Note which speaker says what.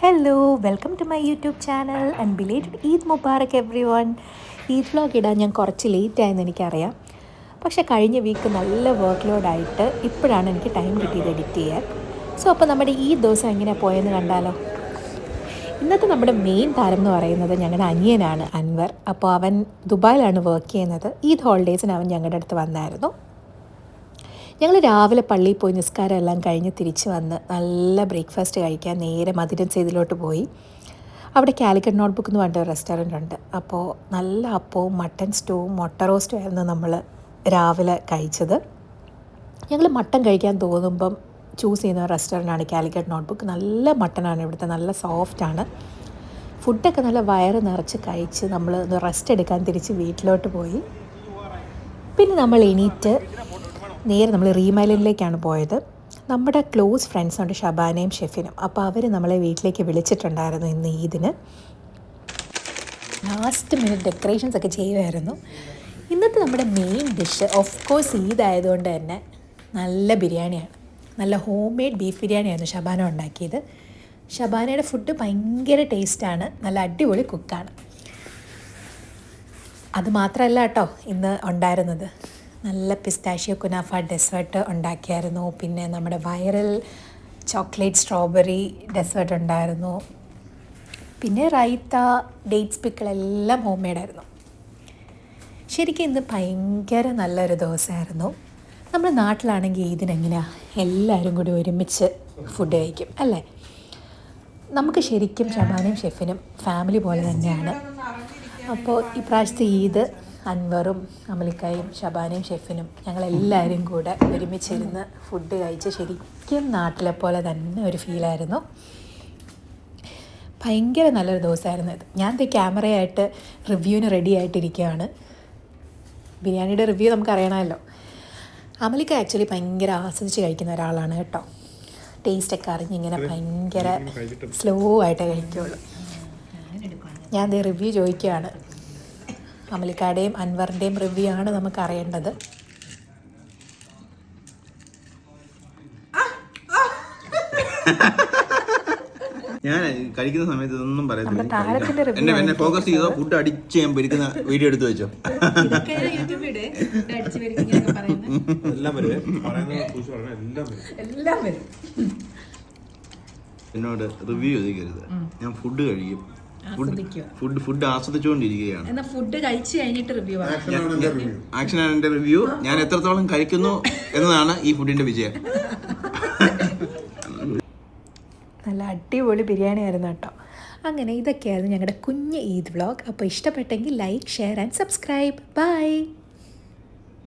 Speaker 1: Hello, welcome to my YouTube channel and belated Eid Mubarak everyone. Eid vlog ഇടാൻ ഞാൻ കുറച്ച് ലേറ്റായെന്ന് എനിക്കറിയാം. പക്ഷേ കഴിഞ്ഞ വീക്ക് നല്ല വർക്ക് ലോഡായിട്ട് ഇപ്പോഴാണ് എനിക്ക് ടൈം കിട്ടിയത് എഡിറ്റ് ചെയ്യാൻ. അപ്പോൾ നമ്മുടെ ഈ ദിവസം എങ്ങനെയാണ് പോയെന്ന് കണ്ടാലോ. ഇന്നത്തെ നമ്മുടെ മെയിൻ താരം എന്ന് പറയുന്നത് ഞങ്ങളുടെ അനിയനാണ് അൻവർ. അപ്പോൾ അവൻ ദുബായിലാണ് വർക്ക് ചെയ്യുന്നത്. ഈദ് ഹോളിഡേയ്സിന് അവൻ ഞങ്ങളുടെ അടുത്ത് വന്നായിരുന്നു. ഞങ്ങൾ രാവിലെ പള്ളിയിൽ പോയി നിസ്കാരം എല്ലാം കഴിഞ്ഞ് തിരിച്ച് വന്ന് നല്ല ബ്രേക്ക്ഫാസ്റ്റ് കഴിക്കാൻ നേരെ മധുരം ചെയ്തിലോട്ട് പോയി. അവിടെ കാലിക്കറ്റ് നോട്ട്ബുക്ക് എന്ന് പറഞ്ഞൊരു റെസ്റ്റോറൻ്റ് ഉണ്ട്. അപ്പോൾ നല്ല അപ്പവും മട്ടൻ സ്റ്റൂവും മുട്ട റോസ്റ്റും ആയിരുന്നു നമ്മൾ രാവിലെ കഴിച്ചത്. ഞങ്ങൾ മട്ടൻ കഴിക്കാൻ തോന്നുമ്പം ചൂസ് ചെയ്യുന്ന റെസ്റ്റോറൻ്റാണ് കാലിക്കറ്റ് നോട്ട്ബുക്ക്. നല്ല മട്ടനാണ് ഇവിടുത്തെ, നല്ല സോഫ്റ്റാണ്. ഫുഡൊക്കെ നല്ല വയറ് നിറച്ച് കഴിച്ച് നമ്മൾ ഒന്ന് റെസ്റ്റ് എടുക്കാൻ തിരിച്ച് വീട്ടിലോട്ട് പോയി. പിന്നെ നമ്മൾ എണീറ്റ് നേരെ നമ്മൾ റീമൈലൻഡിലേക്കാണ് പോയത്. നമ്മുടെ ക്ലോസ് ഫ്രണ്ട്സുണ്ട്, ഷബാനയും ഷെഫിനും. അപ്പോൾ അവർ നമ്മളെ വീട്ടിലേക്ക് വിളിച്ചിട്ടുണ്ടായിരുന്നു ഇന്ന് ഈദിന്. ലാസ്റ്റ് മിനിറ്റ് ഡെക്കറേഷൻസ് ഒക്കെ ചെയ്യുമായിരുന്നു. ഇന്നത്തെ നമ്മുടെ main dish of course Eid ആയതുകൊണ്ട് തന്നെ നല്ല ബിരിയാണിയാണ്. നല്ല ഹോം മെയ്ഡ് ബീഫ് ബിരിയാണിയായിരുന്നു ഷബാന ഉണ്ടാക്കിയത്. ഷബാനയുടെ ഫുഡ് ഭയങ്കര ടേസ്റ്റാണ്, നല്ല അടിപൊളി കുക്കാണ്. അത് മാത്രമല്ല കേട്ടോ ഇന്ന് ഉണ്ടായിരുന്നത്, നല്ല പിസ്താഷ്യോ കുനാഫ ഡെസേർട്ട് ഉണ്ടാക്കിയായിരുന്നു. പിന്നെ നമ്മുടെ വൈറൽ ചോക്ലേറ്റ് സ്ട്രോബെറി ഡെസേർട്ട് ഉണ്ടായിരുന്നു. പിന്നെ റൈത്ത, ഡേറ്റ്സ് പിക്കിൾ എല്ലാം ഹോം മെയ്ഡായിരുന്നു. ശരിക്കും ഇന്ന് ഭയങ്കര നല്ലൊരു ദിവസമായിരുന്നു. നമ്മുടെ നാട്ടിലാണെങ്കിൽ ഇതിനെങ്ങനെയാണ് എല്ലാവരും കൂടി ഒരുമിച്ച് ഫുഡ് കഴിക്കും അല്ലേ. നമുക്ക് ശരിക്കും ഷബാനയും ഷെഫിനും ഫാമിലി പോലെ തന്നെയാണ്. അപ്പോൾ ഇപ്രാവശ്യത്തെ ഈദ് അൻവറും അമലിക്കായും ഷബാനയും ഷെഫിനും ഞങ്ങളെല്ലാവരും കൂടെ ഒരുമിച്ചിരുന്ന് ഫുഡ് കഴിച്ച് ശരിക്കും നാട്ടിലെ പോലെ തന്നെ ഒരു ഫീലായിരുന്നു. ഭയങ്കര നല്ലൊരു ദിവസമായിരുന്നു ഇത്. ഞാൻ ക്യാമറയായിട്ട് റിവ്യൂവിന് റെഡി ആയിട്ടിരിക്കുകയാണ്. ബിരിയാണിയുടെ റിവ്യൂ നമുക്കറിയണമല്ലോ. അമലിക്ക ആക്ച്വലി ഭയങ്കര ആസ്വദിച്ച് കഴിക്കുന്ന ഒരാളാണ് കേട്ടോ. ടേസ്റ്റൊക്കെ അറിഞ്ഞിങ്ങനെ ഭയങ്കര സ്ലോ ആയിട്ടേ കഴിക്കുകയുള്ളൂ. ഞാൻ റിവ്യൂ ചോദിക്കുകയാണ്. അമലിക്കയുടെയും അൻവറിൻ്റെയും റിവ്യൂ ആണ് നമുക്ക് അറിയേണ്ടത്.
Speaker 2: ഞാൻ കഴിക്കുന്ന സമയത്ത് ഇതൊന്നും പറയത്തില്ല. എന്നെ ഫോക്കസ് ചെയ്തോ, ഫുഡ് അടിച്ച് ഞാൻ പൊരിക്കുന്ന വീഡിയോ എടുത്ത് വെച്ചോ. എന്നോട് റിവ്യൂ ചോദിക്കരുത്. ഞാൻ ഫുഡ് കഴിക്കും, ഫുഡ് ആസ്വദിച്ചുകൊണ്ടിരിക്കുകയാണ്.
Speaker 1: ഫുഡ് കഴിച്ചു കഴിഞ്ഞിട്ട് റിവ്യൂ
Speaker 2: ആക്ഷനാണ് എന്റെ റിവ്യൂ. ഞാൻ എത്രത്തോളം കഴിക്കുന്നു എന്നതാണ് ഈ ഫുഡിന്റെ വിജയം.
Speaker 1: നല്ല അടിപൊളി ബിരിയാണി ആയിരുന്നു കേട്ടോ. അങ്ങനെ ഇതൊക്കെയായിരുന്നു ഞങ്ങളുടെ കുഞ്ഞ് ഈദ് വ്ലോഗ്. അപ്പോൾ ഇഷ്ടപ്പെട്ടെങ്കിൽ like, share and subscribe. By.